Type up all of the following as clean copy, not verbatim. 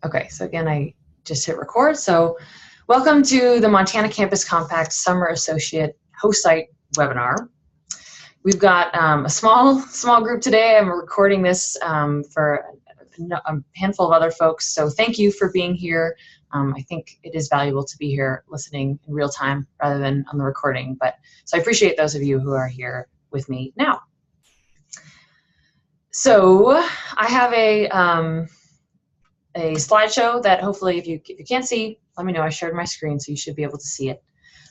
Okay, so again, I just hit record. So welcome to the Montana Campus Compact Summer Associate host site webinar. We've got a small group today. I'm recording this for a handful of other folks. So thank you for being here. I think it is valuable to be here listening in real time rather than on the recording. So I appreciate those of you who are here with me now. So I have a slideshow that hopefully if you can't see, let me know. I shared my screen, so you should be able to see it.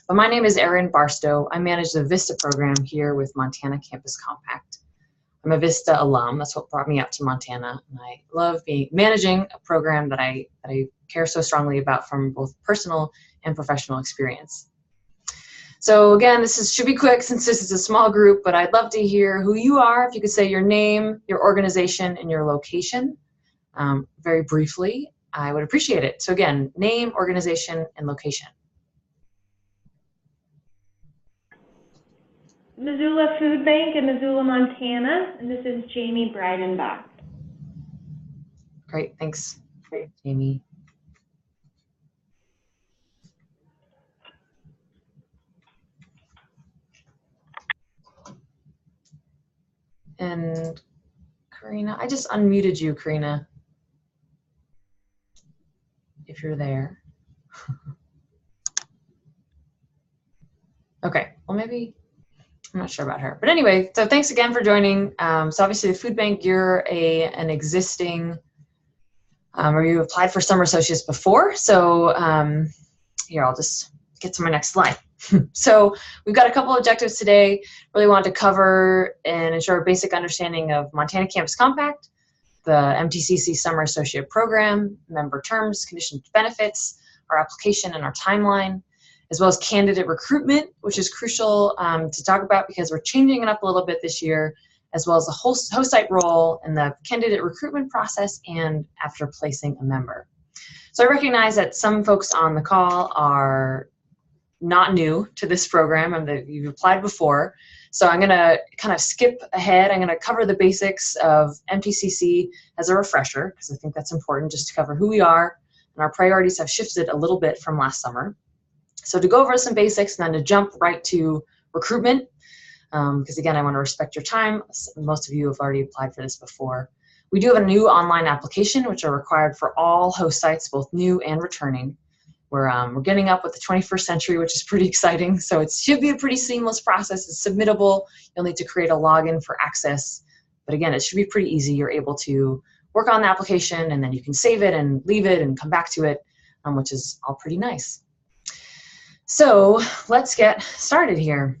But my name is Erin Barstow. I manage the VISTA program here with Montana Campus Compact. I'm a VISTA alum. That's what brought me out to Montana, and I love managing a program that I care so strongly about from both personal and professional experience. So again, this should be quick since this is a small group, but I'd love to hear who you are. If you could say your name, your organization, and your location. Very briefly, I would appreciate it. So again, name, organization, and location. Missoula Food Bank in Missoula, Montana, and this is Jamie Breidenbach. Great, thanks, Jamie. And Karina, I just unmuted you, Karina, if you're there. Okay, well maybe, I'm not sure about her. But anyway, so thanks again for joining. So obviously the food bank, you're an existing, or you applied for Summer Associates before. So here, I'll just get to my next slide. So we've got a couple objectives today. Really wanted to cover and ensure a basic understanding of Montana Campus Compact, the MTCC Summer Associate Program, member terms, conditions, benefits, our application and our timeline, as well as candidate recruitment, which is crucial to talk about because we're changing it up a little bit this year, as well as the host site role in the candidate recruitment process and after placing a member. So I recognize that some folks on the call are not new to this program and that you've applied before. So I'm gonna kind of skip ahead. I'm gonna cover the basics of MTCC as a refresher, because I think that's important just to cover who we are, and our priorities have shifted a little bit from last summer. So to go over some basics and then to jump right to recruitment, because again, I wanna respect your time. Most of you have already applied for this before. We do have a new online application, which are required for all host sites, both new and returning. We're getting up with the 21st century, which is pretty exciting. So it should be a pretty seamless process. It's submittable. You'll need to create a login for access. But again, it should be pretty easy. You're able to work on the application and then you can save it and leave it and come back to it, which is all pretty nice. So let's get started here.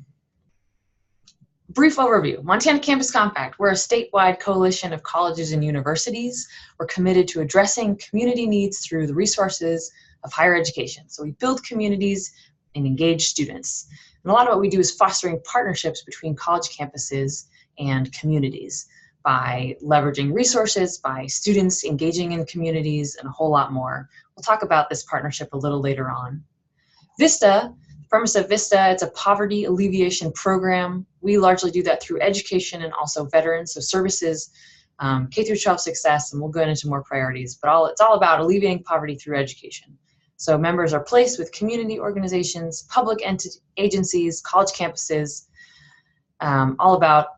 Brief overview. Montana Campus Compact. We're a statewide coalition of colleges and universities. We're committed to addressing community needs through the resources of higher education. So we build communities and engage students. And a lot of what we do is fostering partnerships between college campuses and communities by leveraging resources, by students engaging in communities, and a whole lot more. We'll talk about this partnership a little later on. VISTA, the premise of VISTA, it's a poverty alleviation program. We largely do that through education and also veterans, so services, K through 12 success, and we'll go into more priorities, but it's all about alleviating poverty through education. So members are placed with community organizations, public agencies, college campuses, all about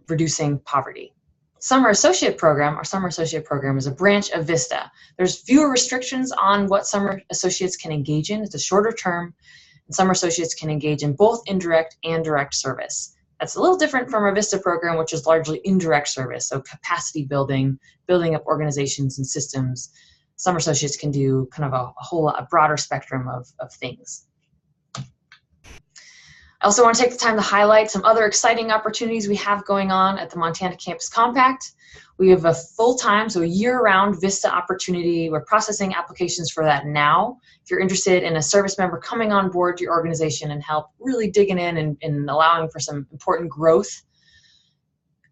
reducing poverty. Summer Associate Program, our Summer Associate Program is a branch of VISTA. There's fewer restrictions on what Summer Associates can engage in. It's a shorter term, and Summer Associates can engage in both indirect and direct service. That's a little different from our VISTA program, which is largely indirect service, so capacity building, building up organizations and systems. Summer Associates can do kind of a broader spectrum of things. I also want to take the time to highlight some other exciting opportunities we have going on at the Montana Campus Compact. We have a full-time, so a year-round VISTA opportunity. We're processing applications for that now. If you're interested in a service member coming on board to your organization and help really digging in and allowing for some important growth,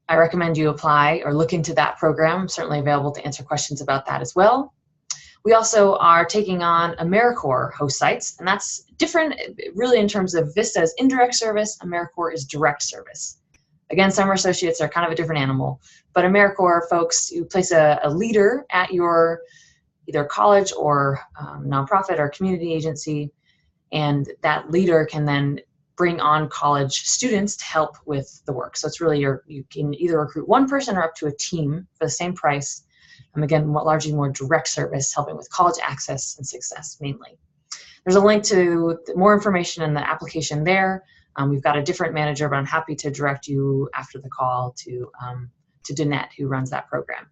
I recommend you apply or look into that program. I'm certainly available to answer questions about that as well. We also are taking on AmeriCorps host sites, and that's different really in terms of VISTA is indirect service, AmeriCorps is direct service. Again, Summer Associates are kind of a different animal, but AmeriCorps folks, you place a leader at your either college or nonprofit or community agency, and that leader can then bring on college students to help with the work. So it's really you can either recruit one person or up to a team for the same price. Again, largely more direct service, helping with college access and success mainly. There's a link to more information in the application there. We've got a different manager, but I'm happy to direct you after the call to Danette, who runs that program.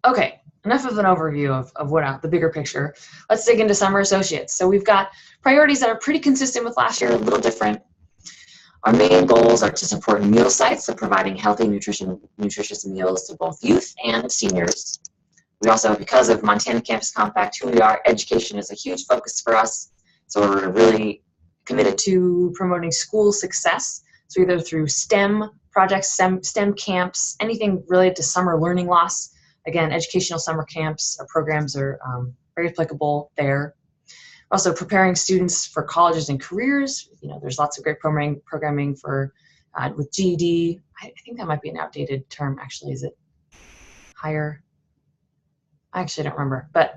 Okay, enough of an overview of what the bigger picture. Let's dig into Summer Associates. So we've got priorities that are pretty consistent with last year, a little different. Our main goals are to support meal sites, so providing healthy, nutritious meals to both youth and seniors. We also, because of Montana Campus Compact, who we are, education is a huge focus for us. So we're really committed to promoting school success. So either through STEM projects, STEM camps, anything related to summer learning loss. Again, educational summer camps or programs are very applicable there. Also preparing students for colleges and careers. There's lots of great programming for with GED. I think that might be an outdated term, actually. Is it higher? I actually don't remember, but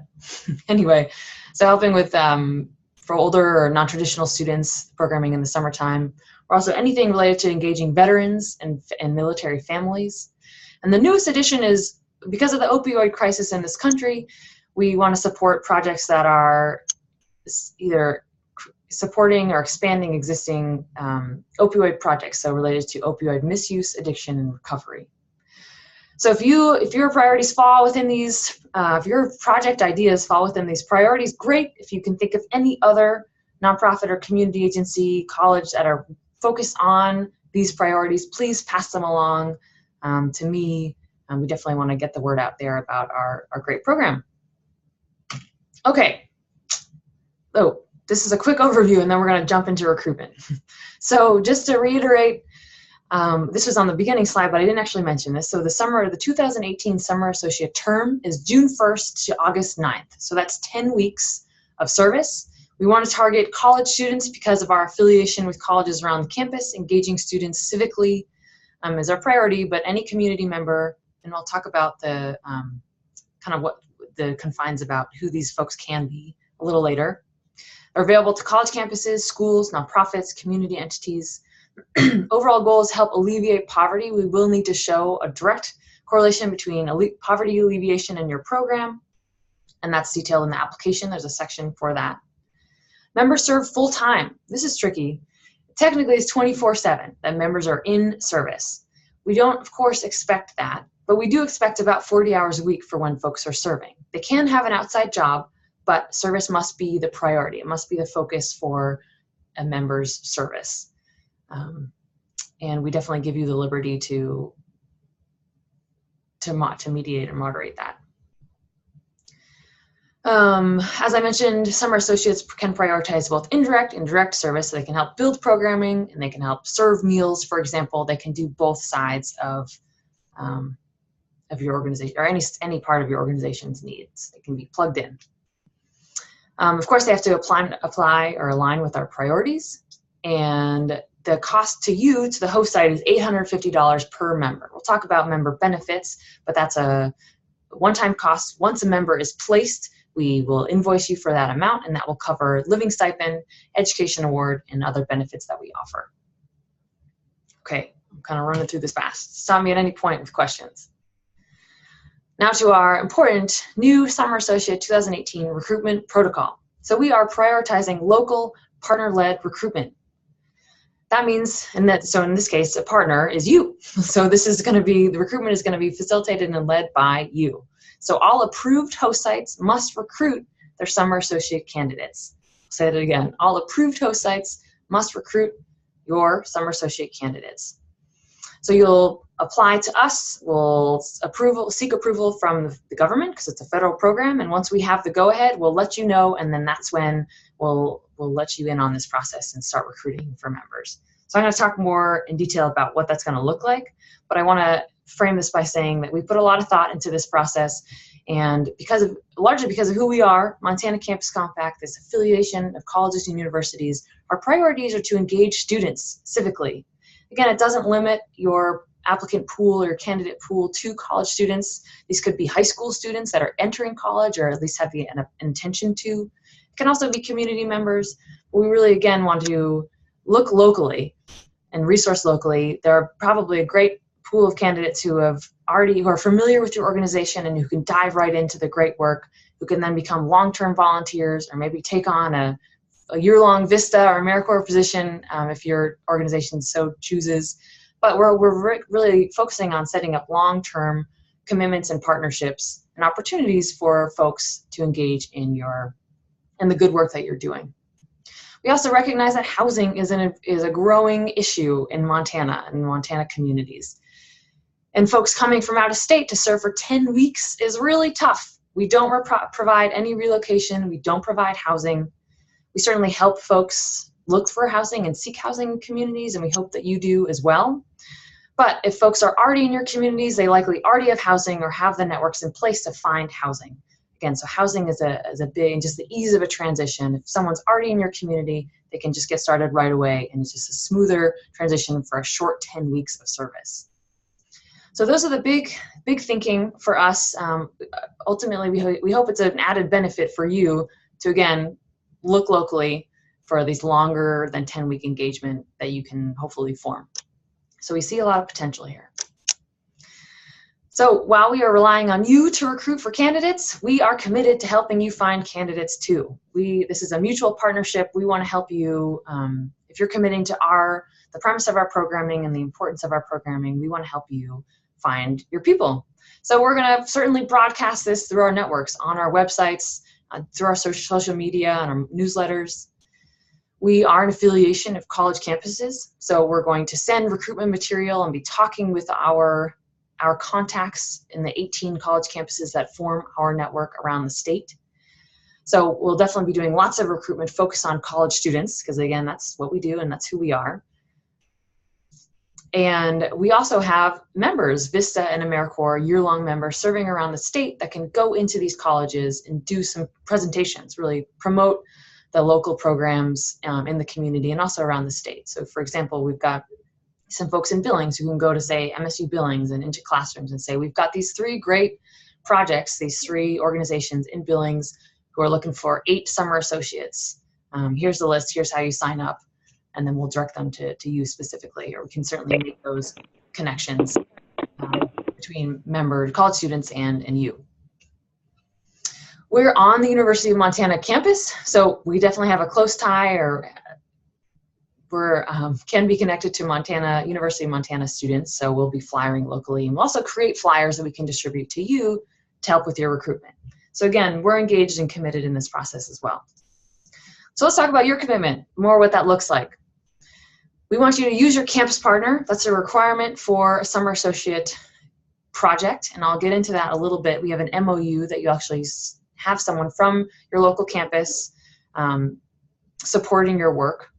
anyway, so helping with for older or non-traditional students, programming in the summertime, or also anything related to engaging veterans and military families. And the newest addition is, because of the opioid crisis in this country, we want to support projects that are either supporting or expanding existing opioid projects, so related to opioid misuse, addiction, and recovery. So if your priorities fall within these, if your project ideas fall within these priorities, great. If you can think of any other nonprofit or community agency, college that are focused on these priorities, please pass them along to me. We definitely want to get the word out there about our great program. Okay. So this is a quick overview, and then we're going to jump into recruitment. So just to reiterate, this was on the beginning slide, but I didn't actually mention this. So the 2018 Summer Associate term is June 1st to August 9th. So that's 10 weeks of service. We want to target college students because of our affiliation with colleges around the campus. Engaging students civically is our priority, but any community member, and I'll talk about the kind of what the confines about who these folks can be a little later, are available to college campuses, schools, nonprofits, community entities. Overall goal is to help alleviate poverty. We will need to show a direct correlation between poverty alleviation and your program, and that's detailed in the application. There's a section for that. Members serve full-time. This is tricky. Technically, it's 24/7 that members are in service. We don't, of course, expect that, but we do expect about 40 hours a week for when folks are serving. They can have an outside job, but service must be the priority. It must be the focus for a member's service. And we definitely give you the liberty to mediate or moderate that. As I mentioned, Summer Associates can prioritize both indirect and direct service, so they can help build programming and they can help serve meals, for example. They can do both sides of your organization, or any part of your organization's needs. They can be plugged in. Of course, they have to apply or align with our priorities, and the cost to you, to the host site, is $850 per member. We'll talk about member benefits, but that's a one-time cost. Once a member is placed, we will invoice you for that amount, and that will cover living stipend, education award, and other benefits that we offer. Okay, I'm kind of running through this fast. Stop me at any point with questions. Now to our important new Summer Associate 2018 recruitment protocol. So we are prioritizing local partner-led recruitment. That means, so in this case, a partner is you. So the recruitment is going to be facilitated and led by you. So all approved host sites must recruit their Summer Associate candidates. I'll say that again. All approved host sites must recruit your Summer Associate candidates. So you'll apply to us. We'll seek approval from the government because it's a federal program. And once we have the go-ahead, we'll let you know, and then that's when we'll let you in on this process and start recruiting for members. So I'm going to talk more in detail about what that's going to look like, but I want to frame this by saying that we put a lot of thought into this process, and largely because of who we are, Montana Campus Compact, this affiliation of colleges and universities, our priorities are to engage students civically. Again, it doesn't limit your applicant pool or candidate pool to college students. These could be high school students that are entering college or at least have an intention to. It can also be community members. We really, again, want to look locally and resource locally. There are probably a great pool of candidates who are familiar with your organization and who can dive right into the great work, who can then become long-term volunteers or maybe take on a year-long VISTA or AmeriCorps position if your organization so chooses. But we're really focusing on setting up long-term commitments and partnerships and opportunities for folks to engage in the good work that you're doing. We also recognize that housing is a growing issue in Montana and Montana communities. And folks coming from out of state to serve for 10 weeks is really tough. We don't provide any relocation. We don't provide housing. We certainly help folks look for housing and seek housing in communities, and we hope that you do as well. But if folks are already in your communities, they likely already have housing or have the networks in place to find housing. Again, so housing is a big, and just the ease of a transition. If someone's already in your community, they can just get started right away, and it's just a smoother transition for a short 10 weeks of service. So those are the big thinking for us. Ultimately, we hope it's an added benefit for you to, again, look locally for these longer than 10-week engagement that you can hopefully form. So we see a lot of potential here. So while we are relying on you to recruit for candidates, we are committed to helping you find candidates too. This is a mutual partnership. We want to help you. If you're committing to the premise of our programming and the importance of our programming, we want to help you find your people. So we're going to certainly broadcast this through our networks, on our websites, through our social media and our newsletters. We are an affiliation of college campuses, so we're going to send recruitment material and be talking with our contacts in the 18 college campuses that form our network around the state. So we'll definitely be doing lots of recruitment focused on college students, because again, that's what we do and that's who we are. And we also have members, VISTA and AmeriCorps, year-long members serving around the state that can go into these colleges and do some presentations, really promote the local programs in the community and also around the state. So for example, we've got some folks in Billings who can go to, say, MSU Billings and into classrooms and say, we've got these 3 great projects, these 3 organizations in Billings who are looking for 8 summer associates. Here's the list, here's how you sign up. And then we'll direct them to you specifically, or we can certainly make those connections between college students and you. We're on the University of Montana campus, so we definitely have a close tie, or can be connected to University of Montana students, so we'll be flyering locally. And we'll also create flyers that we can distribute to you to help with your recruitment. So again, we're engaged and committed in this process as well. So let's talk about your commitment, more what that looks like. We want you to use your campus partner. That's a requirement for a summer associate project, and I'll get into that a little bit. We have an MOU that you actually have someone from your local campus supporting your work,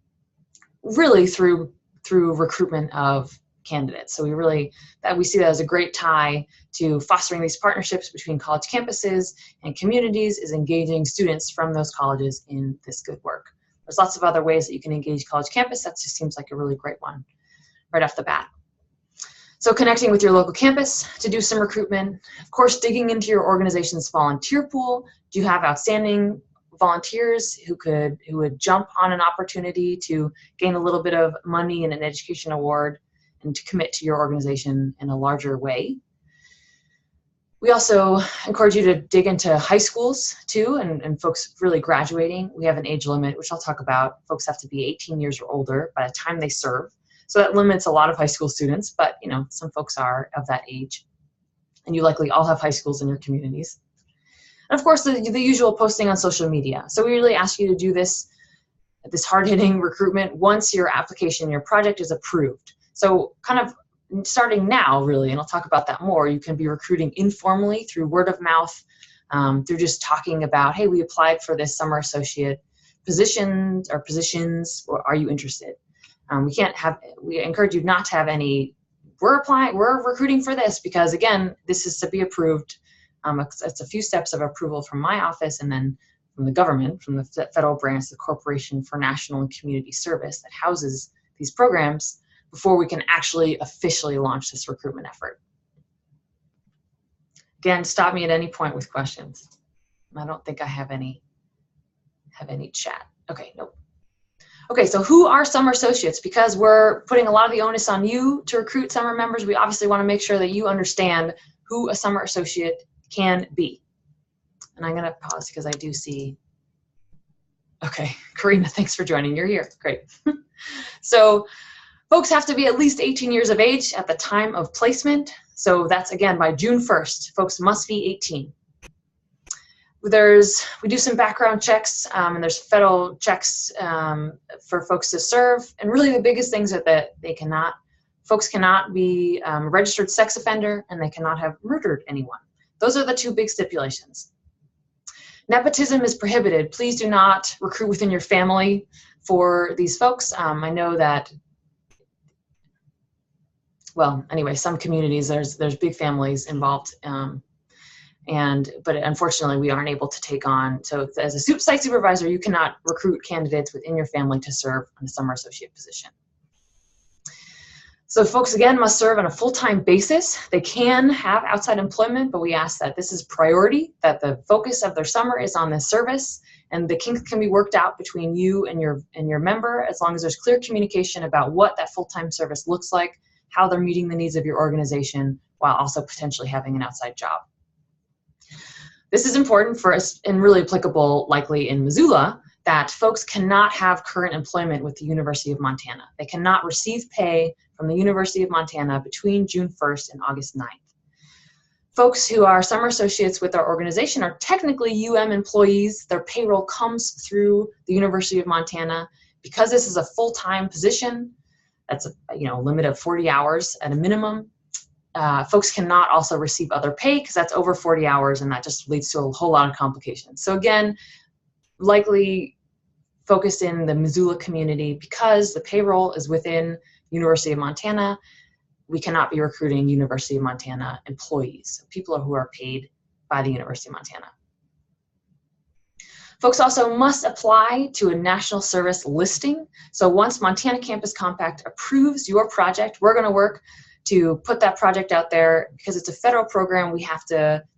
really through recruitment of candidates. So we see that as a great tie to fostering these partnerships between college campuses and communities, is engaging students from those colleges in this good work. There's lots of other ways that you can engage college campus. That just seems like a really great one right off the bat. So connecting with your local campus to do some recruitment. Of course, digging into your organization's volunteer pool. Do you have outstanding volunteers who would jump on an opportunity to gain a little bit of money and an education award and to commit to your organization in a larger way? We also encourage you to dig into high schools too, and folks really graduating. We have an age limit, which I'll talk about. Folks have to be 18 years or older by the time they serve. So that limits a lot of high school students, but some folks are of that age. And you likely all have high schools in your communities. And of course, the usual posting on social media. So we really ask you to do this hard-hitting recruitment once your application, your project is approved. So kind of starting now, really, and I'll talk about that more, you can be recruiting informally through word of mouth, through just talking about, hey, we applied for this summer associate positions, or are you interested? We encourage you not to have any, we're recruiting for this, because again, this is to be approved. It's a few steps of approval from my office and then from the government, from the federal branch, the Corporation for National and Community Service that houses these programs, before we can actually officially launch this recruitment effort. Again, stop me at any point with questions. I don't think I have any chat. Okay, nope. Okay, so who are summer associates? Because we're putting a lot of the onus on you to recruit summer members, we obviously want to make sure that you understand who a summer associate can be. And I'm going to pause because I do see. Okay, Karina, thanks for joining. You're here. Great. So folks have to be at least 18 years of age at the time of placement. So that's, again, by June 1st. Folks must be 18. We do some background checks, and there's federal checks for folks to serve. And really the biggest things are that folks cannot be a registered sex offender, and they cannot have murdered anyone. Those are the two big stipulations. Nepotism is prohibited. Please do not recruit within your family for these folks. I know that, well, anyway, some communities, there's big families involved, but unfortunately we aren't able to take on, so as a site supervisor, you cannot recruit candidates within your family to serve on a summer associate position. So folks, again, must serve on a full-time basis. They can have outside employment, but we ask that this is priority, that the focus of their summer is on this service, and the kinks can be worked out between you and your member as long as there's clear communication about what that full-time service looks like, how they're meeting the needs of your organization, while also potentially having an outside job. This is important for us and really applicable likely in Missoula, that folks cannot have current employment with the University of Montana. They cannot receive pay from the University of Montana between June 1st and August 9th. Folks who are summer associates with our organization are technically UM employees. Their payroll comes through the University of Montana. Because this is a full-time position, that's a limit of 40 hours at a minimum. Folks cannot also receive other pay because that's over 40 hours, and that just leads to a whole lot of complications. So again, likely focused in the Missoula community, because the payroll is within University of Montana, we cannot be recruiting University of Montana employees, so people who are paid by the University of Montana. Folks also must apply to a national service listing. So once Montana Campus Compact approves your project, we're going to work to put that project out there. Because it's a federal program,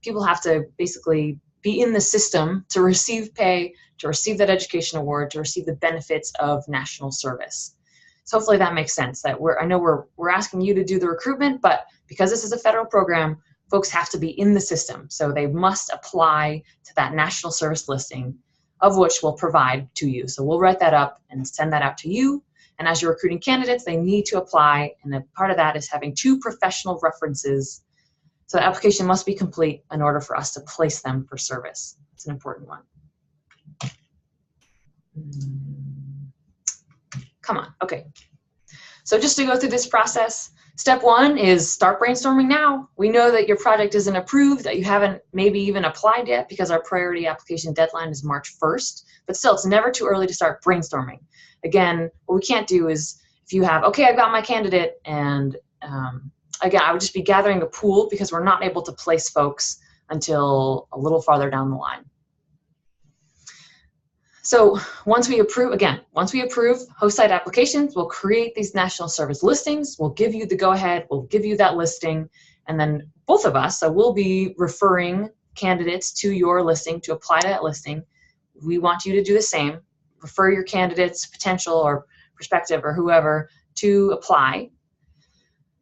people have to basically be in the system to receive pay, to receive that education award, to receive the benefits of national service. So hopefully that makes sense. That I know we're asking you to do the recruitment, but because this is a federal program, folks have to be in the system. So they must apply to that national service listing, of which we'll provide to you. So we'll write that up and send that out to you. And as you're recruiting candidates, they need to apply. And a part of that is having 2 professional references. So the application must be complete in order for us to place them for service. It's an important one. Come on, okay. So just to go through this process, step 1 is start brainstorming now. We know that your project isn't approved, that you haven't maybe even applied yet, because our priority application deadline is March 1st, but still it's never too early to start brainstorming. Again, what we can't do is, if you have, okay, I've got my candidate, and again, I would just be gathering a pool, because we're not able to place folks until a little farther down the line. So once we approve host site applications, we'll create these national service listings. We'll give you the go-ahead. We'll give you that listing. And then both of us, so we'll be referring candidates to your listing to apply to that listing. We want you to do the same. Refer your candidates, potential or prospective or whoever, to apply.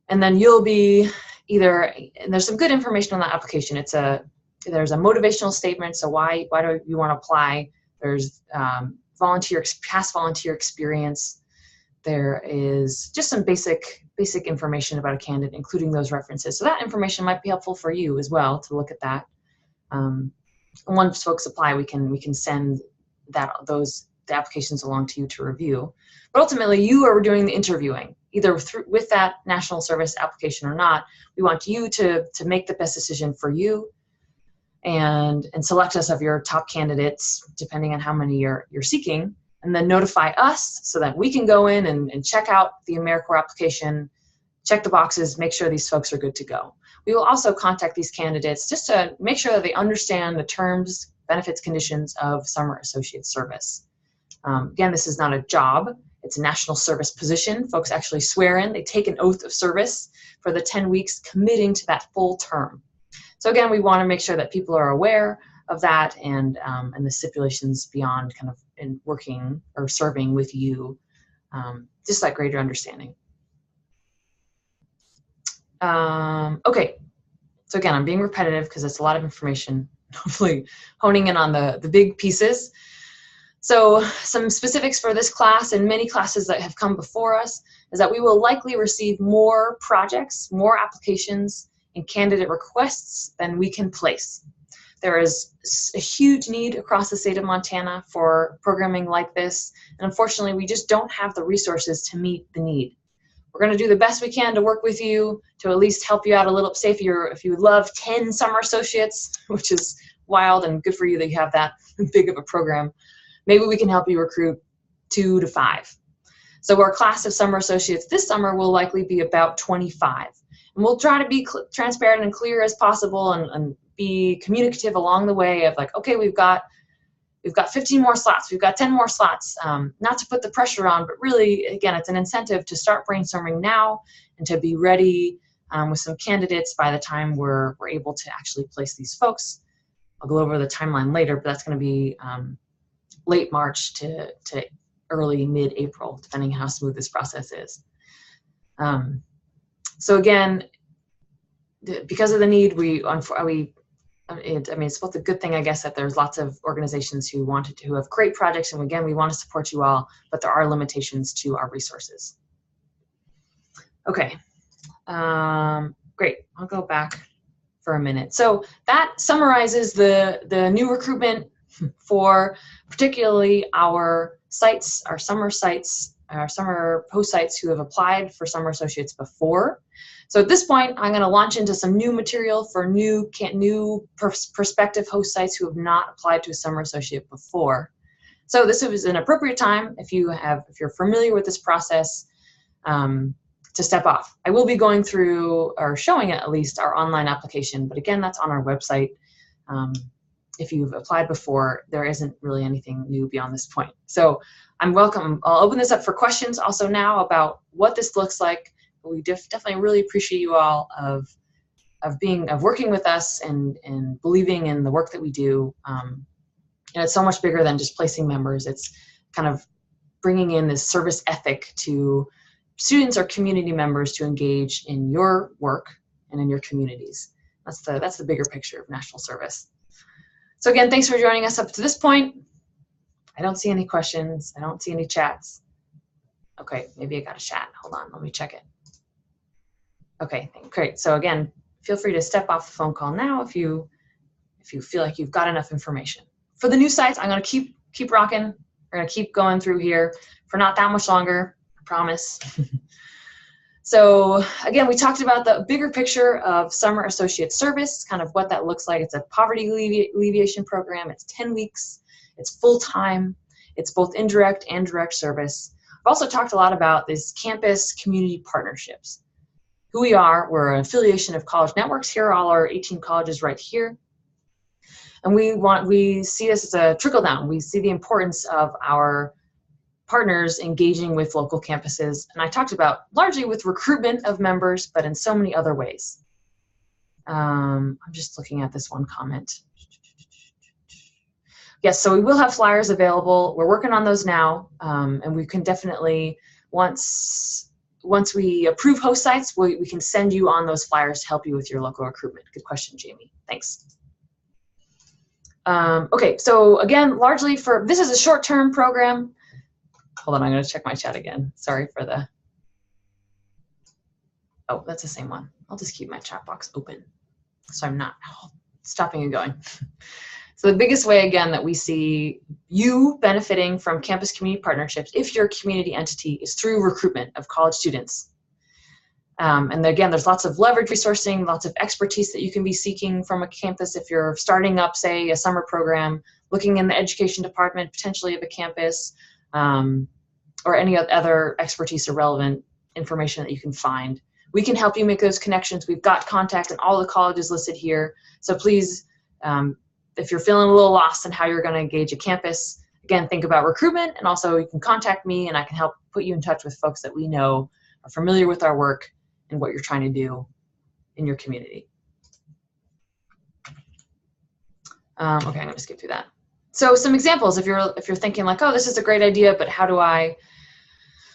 And then you'll be and there's some good information on that application. There's a motivational statement. So why do you want to apply? There's past volunteer experience. There is just some basic information about a candidate, including those references. So that information might be helpful for you as well to look at that. Once folks apply, we can send the applications along to you to review. But ultimately, you are doing the interviewing, either with that national service application or not. We want you to make the best decision for you, and select us of your top candidates, depending on how many you're seeking, and then notify us so that we can go in and check out the AmeriCorps application, check the boxes, make sure these folks are good to go. We will also contact these candidates just to make sure that they understand the terms, benefits, conditions of summer associate service. Again, this is not a job. It's a national service position. Folks actually swear in, they take an oath of service for the 10 weeks committing to that full term. So again, we want to make sure that people are aware of that and the stipulations beyond kind of in working or serving with you, just that greater understanding. Okay, so again, I'm being repetitive because it's a lot of information, hopefully honing in on the big pieces. So some specifics for this class and many classes that have come before us is that we will likely receive more projects, more applications, and candidate requests than we can place. There is a huge need across the state of Montana for programming like this, and unfortunately we just don't have the resources to meet the need. We're going to do the best we can to work with you to at least help you out a little. Say if you love 10 summer associates, which is wild and good for you that you have that big of a program, maybe we can help you recruit 2 to 5. So our class of summer associates this summer will likely be about 25. And we'll try to be transparent and clear as possible and be communicative along the way of like, okay, we've got 15 more slots, we've got 10 more slots, not to put the pressure on, but really, again, it's an incentive to start brainstorming now and to be ready with some candidates by the time we're able to actually place these folks. I'll go over the timeline later, but that's going to be late March to early mid-April, depending on how smooth this process is. So again, because of the need, it's both a good thing, I guess, that there's lots of organizations who have great projects, and again, we want to support you all, but there are limitations to our resources. Okay, great. I'll go back for a minute. So that summarizes the new recruitment for particularly our sites, our summer sites, our summer post sites who have applied for summer associates before. So at this point, I'm going to launch into some new material for new prospective host sites who have not applied to a summer associate before. So this is an appropriate time if you're familiar with this process to step off. I will be going through or showing at least our online application, but again, that's on our website. If you've applied before, there isn't really anything new beyond this point. So I'm welcome. I'll open this up for questions also now about what this looks like. We definitely really appreciate you all of working with us and believing in the work that we do. And it's so much bigger than just placing members. It's kind of bringing in this service ethic to students or community members to engage in your work and in your communities. That's the bigger picture of national service. So again, thanks for joining us up to this point. I don't see any questions. I don't see any chats. Okay, maybe I got a chat. Hold on, let me check it. Okay, great. So again, feel free to step off the phone call now if you feel like you've got enough information. For the new sites, I'm going to keep rocking. We're going to keep going through here for not that much longer, I promise. So again, we talked about the bigger picture of summer associate service, kind of what that looks like. It's a poverty alleviation program. It's 10 weeks. It's full-time. It's both indirect and direct service. I've also talked a lot about these campus community partnerships. Who we are, we're an affiliation of college networks here, all our 18 colleges right here. And we see this as a trickle down. We see the importance of our partners engaging with local campuses. And I talked about largely with recruitment of members, but in so many other ways. I'm just looking at this one comment. Yes, so we will have flyers available. We're working on those now. And we can definitely, once we approve host sites, we can send you on those flyers to help you with your local recruitment. Good question, Jamie. Thanks. Okay, so again, largely this is a short-term program. Hold on, I'm going to check my chat again. Sorry for the... Oh, that's the same one. I'll just keep my chat box open so I'm not stopping and going. So the biggest way, again, that we see you benefiting from campus community partnerships, if your community entity, is through recruitment of college students. And again, there's lots of leverage resourcing, lots of expertise that you can be seeking from a campus if you're starting up, say, a summer program, looking in the education department, potentially of a campus, or any other expertise or relevant information that you can find. We can help you make those connections. We've got contact in all the colleges listed here. So please, if you're feeling a little lost in how you're going to engage a campus, again, think about recruitment, and also you can contact me and I can help put you in touch with folks that we know are familiar with our work and what you're trying to do in your community. Okay, I'm going to skip through that. So some examples, if you're thinking like, oh, this is a great idea, but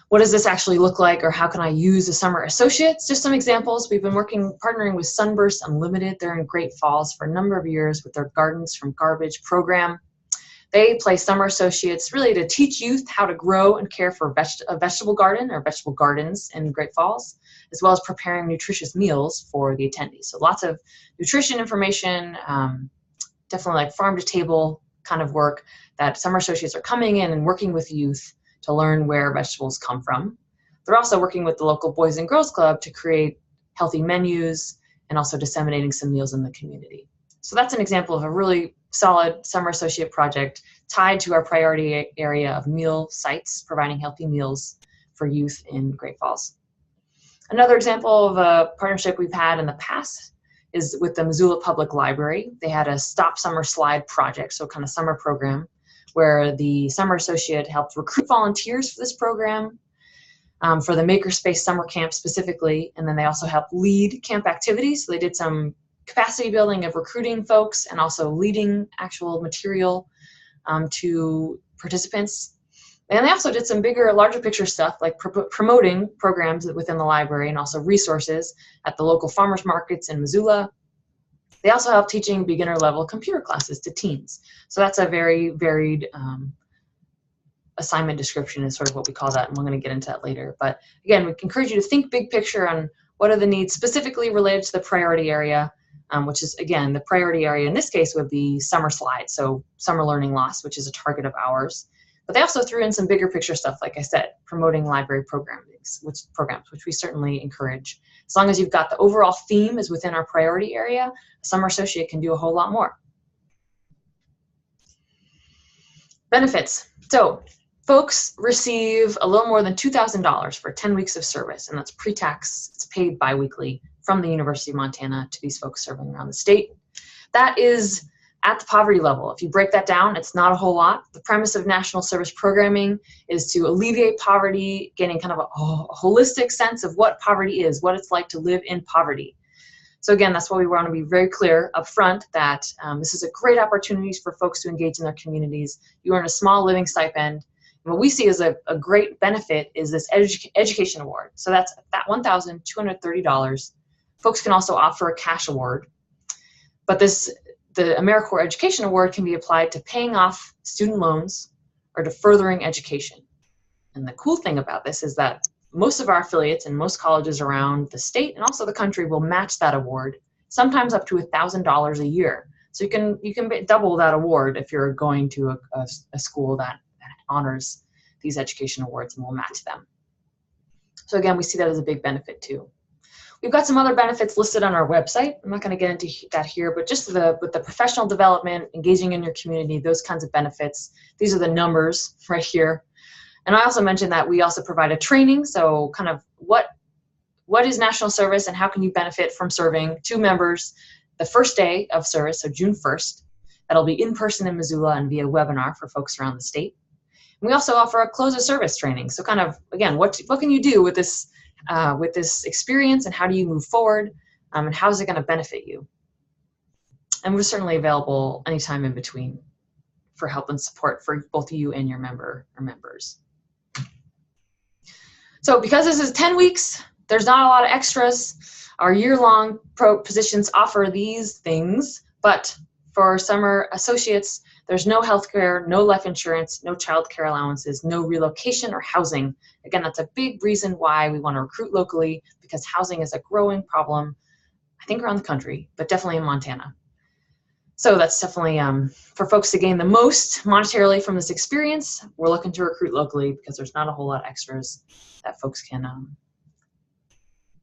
what does this actually look like, or how can I use a summer associates? Just some examples. We've been partnering with Sunburst Unlimited. They're in Great Falls for a number of years with their Gardens from Garbage program. They play summer associates really to teach youth how to grow and care for a vegetable garden or vegetable gardens in Great Falls, as well as preparing nutritious meals for the attendees. So lots of nutrition information, definitely like farm to table kind of work that summer associates are coming in and working with youth to learn where vegetables come from. They're also working with the local Boys and Girls Club to create healthy menus and also disseminating some meals in the community. So that's an example of a really solid summer associate project tied to our priority area of meal sites, providing healthy meals for youth in Great Falls. Another example of a partnership we've had in the past is with the Missoula Public Library. They had a Stop Summer Slide project, so kind of summer program, where the summer associate helped recruit volunteers for this program, for the Makerspace Summer Camp specifically, and then they also helped lead camp activities. So they did some capacity building of recruiting folks and also leading actual material to participants. And they also did some bigger, larger picture stuff like promoting programs within the library and also resources at the local farmers markets in Missoula. They also help teaching beginner level computer classes to teens. So that's a very varied assignment description is sort of what we call that, and we're going to get into that later. But again, we encourage you to think big picture on what are the needs specifically related to the priority area, which is, again, the priority area in this case would be summer slides, so summer learning loss, which is a target of ours. But they also threw in some bigger picture stuff, like I said, promoting library programs, which we certainly encourage. As long as you've got the overall theme is within our priority area, a summer associate can do a whole lot more. Benefits. So folks receive a little more than $2,000 for 10 weeks of service, and that's pre-tax. It's paid biweekly from the University of Montana to these folks serving around the state. That is at the poverty level. If you break that down, it's not a whole lot. The premise of national service programming is to alleviate poverty, getting kind of a holistic sense of what poverty is, what it's like to live in poverty. So again, that's why we want to be very clear up front that this is a great opportunity for folks to engage in their communities. You earn a small living stipend. And what we see as a great benefit is this education award. So that's that $1,230. Folks can also offer a cash award. But the AmeriCorps Education Award can be applied to paying off student loans or to furthering education. And the cool thing about this is that most of our affiliates and most colleges around the state and also the country will match that award, sometimes up to $1,000 a year. So you can double that award if you're going to a school that honors these education awards and will match them. So again, we see that as a big benefit too. We've got some other benefits listed on our website. I'm not going to get into that here, but just with the professional development, engaging in your community, those kinds of benefits. These are the numbers right here. And I also mentioned that we also provide a training. So kind of what is national service and how can you benefit from serving two members the first day of service, so June 1st. That'll be in person in Missoula and via webinar for folks around the state. And we also offer a close of service training. So kind of, again, what can you do with this experience and how do you move forward and how is it going to benefit you? And we're certainly available anytime in between for help and support for both you and your members. So because this is 10 weeks, there's not a lot of extras. Our year-long positions offer these things, but for summer associates, there's no health care, no life insurance, no child care allowances, no relocation or housing. Again, that's a big reason why we want to recruit locally, because housing is a growing problem, I think around the country, but definitely in Montana. So that's definitely for folks to gain the most monetarily from this experience. We're looking to recruit locally because there's not a whole lot of extras that folks can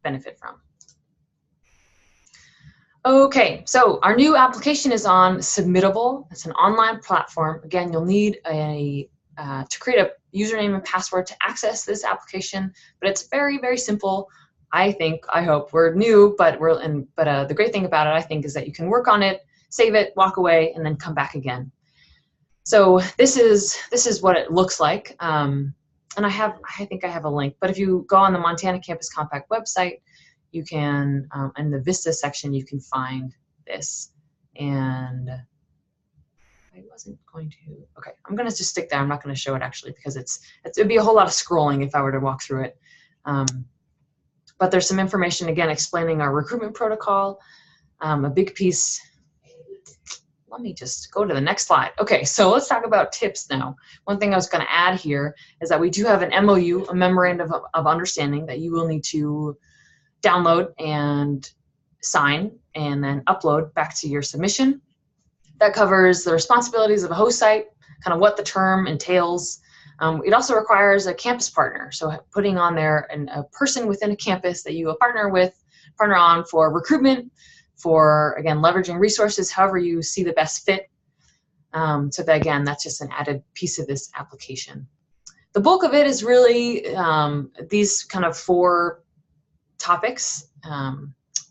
benefit from. Okay, so our new application is on Submittable. It's an online platform. Again, you'll need to create a username and password to access this application, but it's very, very simple. I hope. We're new, but the great thing about it, I think, is that you can work on it, save it, walk away, and then come back again. So this is what it looks like. And I think I have a link, but if you go on the Montana Campus Compact website, you can, in the Vista section, you can find this. And I wasn't going to, okay, I'm going to just stick there. I'm not going to show it actually, because it'd be a whole lot of scrolling if I were to walk through it. But there's some information, again, explaining our recruitment protocol. A big piece, let me just go to the next slide. Okay, so let's talk about tips now. One thing I was going to add here is that we do have an MOU, a memorandum of understanding, that you will need to download and sign and then upload back to your submission. That covers the responsibilities of a host site, kind of what the term entails. It also requires a campus partner, so putting on there a person within a campus that you will partner on for recruitment, for, again, leveraging resources however you see the best fit. So that, again, that's just an added piece of this application. The bulk of it is really these kind of 4 topics.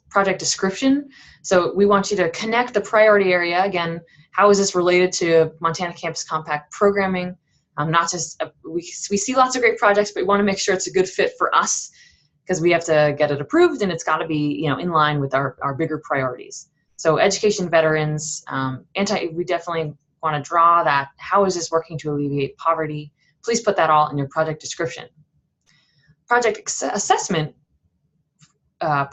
Project description. So we want you to connect the priority area. Again, how is this related to Montana Campus Compact programming? Not just, we see lots of great projects, but we want to make sure it's a good fit for us, because we have to get it approved, and it's got to be, in line with our bigger priorities. So education veterans, we definitely want to draw that. How is this working to alleviate poverty? Please put that all in your project description. Project assessment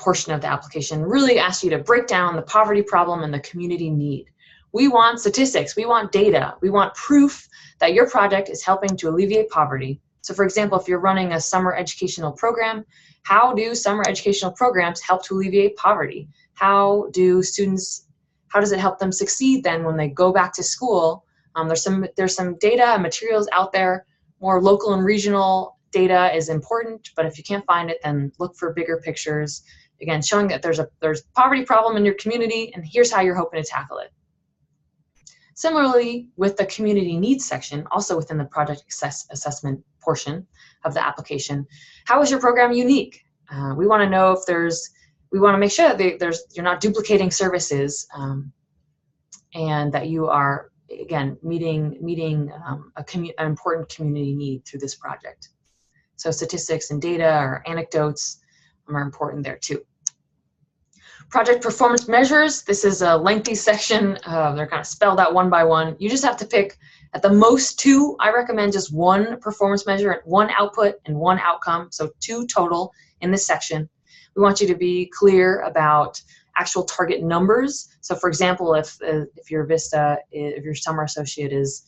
portion of the application really asks you to break down the poverty problem and the community need. We want statistics, we want data, we want proof that your project is helping to alleviate poverty. So for example, if you're running a summer educational program, how do summer educational programs help to alleviate poverty? How does it help them succeed then when they go back to school? There's some data and materials out there. More local and regional data is important, but if you can't find it, then look for bigger pictures. Again, showing that there's a poverty problem in your community, and here's how you're hoping to tackle it. Similarly, with the community needs section, also within the project assessment portion of the application, how is your program unique? We want to know if we want to make sure that you're not duplicating services, and that you are, again, meeting an important community need through this project. So statistics and data or anecdotes are important there too. Project performance measures. This is a lengthy section. They're kind of spelled out one by one. You just have to pick at the most 2. I recommend just 1 performance measure, 1 output, and 1 outcome. So 2 total in this section. We want you to be clear about actual target numbers. So for example, if your Vista, if your summer associate is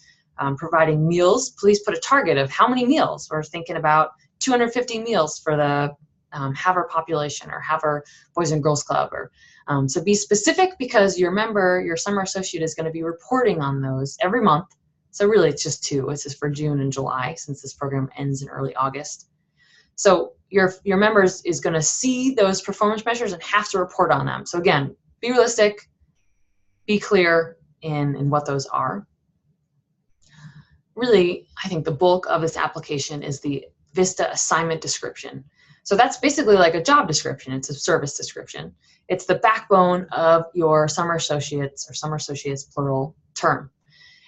providing meals, please put a target of how many meals. We're thinking about 250 meals for the Haver population or Haver Boys and Girls Club. So be specific, because your summer associate is going to be reporting on those every month. So really it's just 2. It's just for June and July, since this program ends in early August. So your members is going to see those performance measures and have to report on them. So again, be realistic, be clear in what those are. Really, I think the bulk of this application is the Vista assignment description. So that's basically like a job description. It's a service description. It's the backbone of your summer associates, or summer associates plural, term.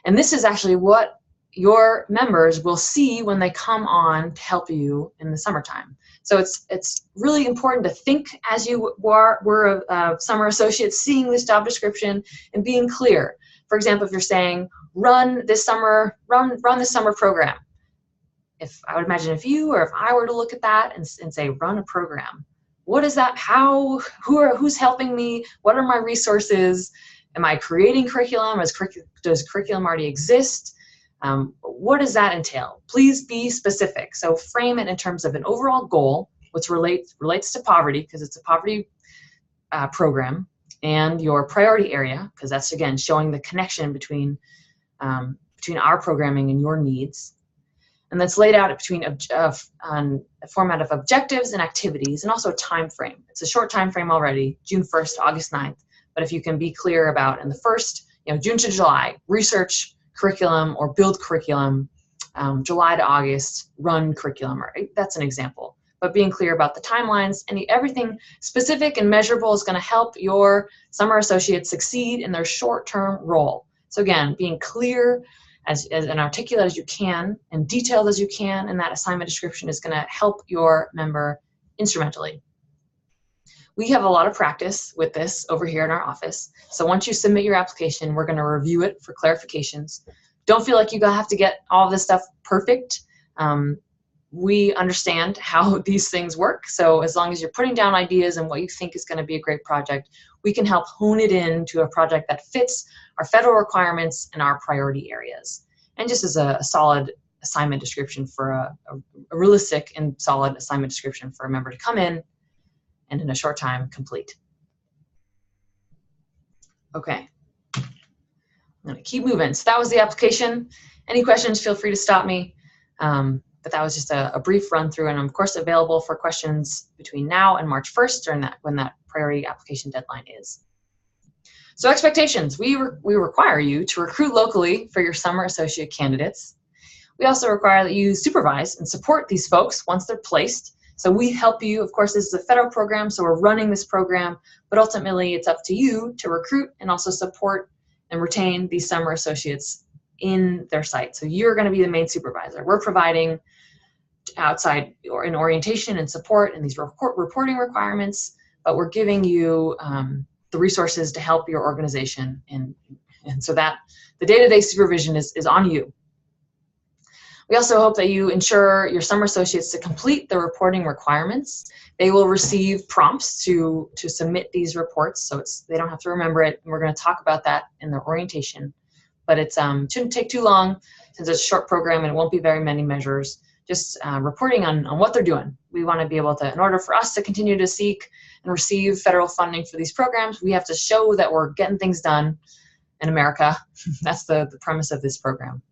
And this is actually what your members will see when they come on to help you in the summertime. So it's really important to think as you were a summer associate, seeing this job description and being clear. For example, if you're saying, run this summer program. I would imagine if you or if I were to look at that and say, run a program, what is that? Who's helping me? What are my resources? Am I creating curriculum? Does curriculum already exist? What does that entail? Please be specific. So frame it in terms of an overall goal, which relates to poverty, because it's a poverty program, and your priority area, because that's, again, showing the connection between our programming and your needs. And that's laid out on a format of objectives and activities, and also a time frame. It's a short time frame already, June 1st to August 9th. But if you can be clear about in the first, June to July, research curriculum or build curriculum, July to August, run curriculum, right? That's an example. But being clear about the timelines and everything specific and measurable is going to help your summer associates succeed in their short-term role. So again, being clear as and articulate as you can and detailed as you can, and that assignment description is going to help your member instrumentally. We have a lot of practice with this over here in our office. So once you submit your application, we're going to review it for clarifications. Don't feel like you have to get all of this stuff perfect. We understand how these things work. So as long as you're putting down ideas and what you think is going to be a great project, we can help hone it into a project that fits our federal requirements and our priority areas. And just as a solid assignment description for a realistic and solid assignment description for a member to come in and in a short time complete. Okay, I'm going to keep moving. So that was the application. Any questions, feel free to stop me. But that was just a brief run through, and I'm of course available for questions between now and March 1st during when that priority application deadline is. So expectations, we require you to recruit locally for your summer associate candidates. We also require that you supervise and support these folks once they're placed. So we help you, of course, this is a federal program, so we're running this program, but ultimately it's up to you to recruit and also support and retain these summer associates in their site. So you're going to be the main supervisor. We're providing outside or in orientation and support and these reporting requirements, but we're giving you the resources to help your organization, and so that the day-to-day supervision is on you. We also hope that you ensure your summer associates to complete the reporting requirements. They will receive prompts to submit these reports, so they don't have to remember it, and we're going to talk about that in the orientation. But it shouldn't take too long since it's a short program and it won't be very many measures. Just reporting on what they're doing. We want to be able to, in order for us to continue to seek and receive federal funding for these programs, we have to show that we're getting things done in America. That's the premise of this program.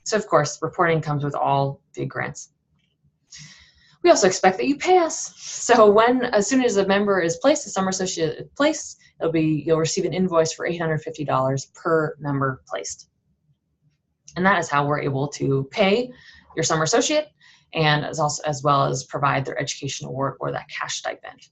So of course, reporting comes with all big grants. We also expect that you pay us. So as soon as a member is placed, a summer associate is placed, you'll receive an invoice for $850 per member placed. And that is how we're able to pay your summer associate, and as well as provide their education award or that cash stipend.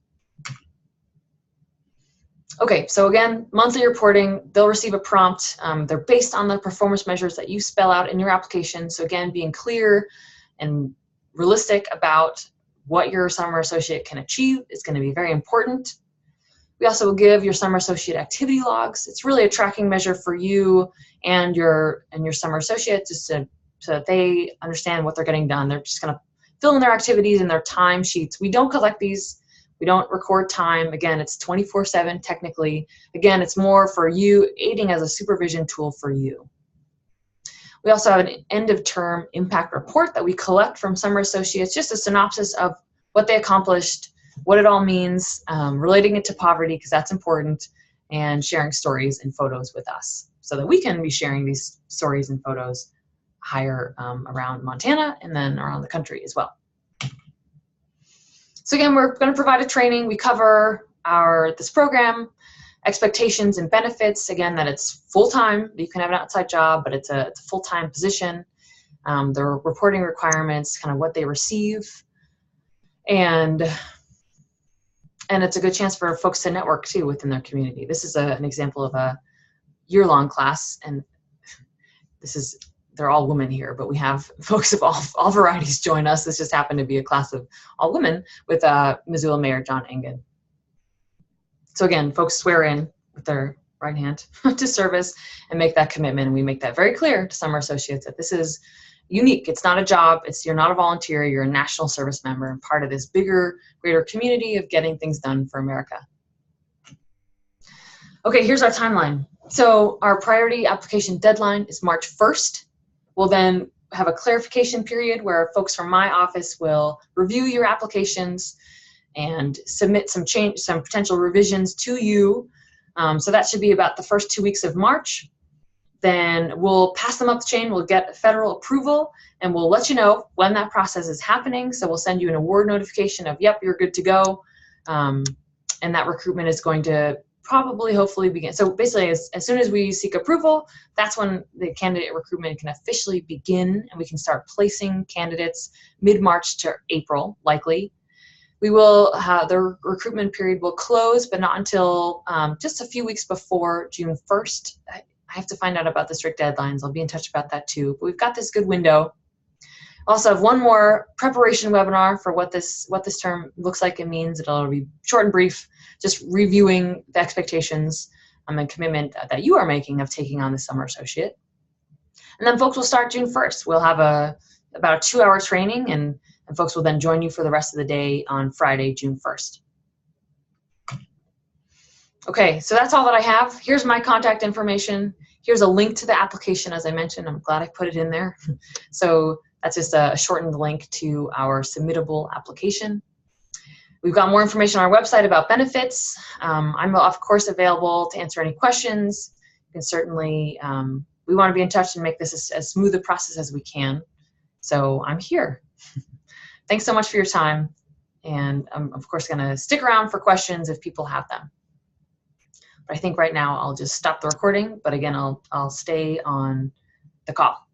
Okay, so again, monthly reporting, they'll receive a prompt. They're based on the performance measures that you spell out in your application. So again, being clear and realistic about what your summer associate can achieve is going to be very important. We also will give your summer associate activity logs. It's really a tracking measure for you and your summer associate, just so that they understand what they're getting done. They're just going to fill in their activities and their time sheets. We don't collect these. We don't record time. Again, it's 24/7 technically. Again, it's more for you, aiding as a supervision tool for you. We also have an end of term impact report that we collect from summer associates, just a synopsis of what they accomplished, what it all means, relating it to poverty, because that's important, and sharing stories and photos with us so that we can be sharing these stories and photos higher around Montana and then around the country as well. So again, we're going to provide a training. We cover this program, expectations and benefits. Again, that it's full-time. You can have an outside job, but it's a full-time position. The reporting requirements, kind of what they receive, and it's a good chance for folks to network too within their community. This is an example of a year-long class, and they're all women here, but we have folks of all varieties join us. This just happened to be a class of all women with Missoula Mayor John Engen. So again, folks swear in with their right hand to service and make that commitment, and we make that very clear to summer associates that this is unique. It's not a job. You're not a volunteer. You're a national service member and part of this bigger, greater community of getting things done for America. Okay, here's our timeline. So our priority application deadline is March 1st. We'll then have a clarification period where folks from my office will review your applications and submit some potential revisions to you. So that should be about the first 2 weeks of March. Then we'll pass them up the chain. We'll get federal approval, and we'll let you know when that process is happening. So we'll send you an award notification of, yep, you're good to go. And that recruitment is going to hopefully begin. So basically, as soon as we seek approval, that's when the candidate recruitment can officially begin, and we can start placing candidates mid-March to April, likely. We will have the recruitment period will close, but not until just a few weeks before June 1st. I have to find out about the strict deadlines. I'll be in touch about that too. But we've got this good window. Also have one more preparation webinar for what this term looks like and means. It'll be short and brief, just reviewing the expectations and commitment that you are making of taking on the summer associate. And then folks will start June 1st. We'll have about a 2-hour training, and folks will then join you for the rest of the day on Friday, June 1st. Okay, so that's all that I have. Here's my contact information. Here's a link to the application, as I mentioned. I'm glad I put it in there. So that's just a shortened link to our submittable application. We've got more information on our website about benefits. I'm, of course, available to answer any questions. You can certainly, we want to be in touch and make this as smooth a process as we can. So I'm here. Thanks so much for your time. And I'm, of course, going to stick around for questions if people have them. But I think right now I'll just stop the recording. But again, I'll stay on the call.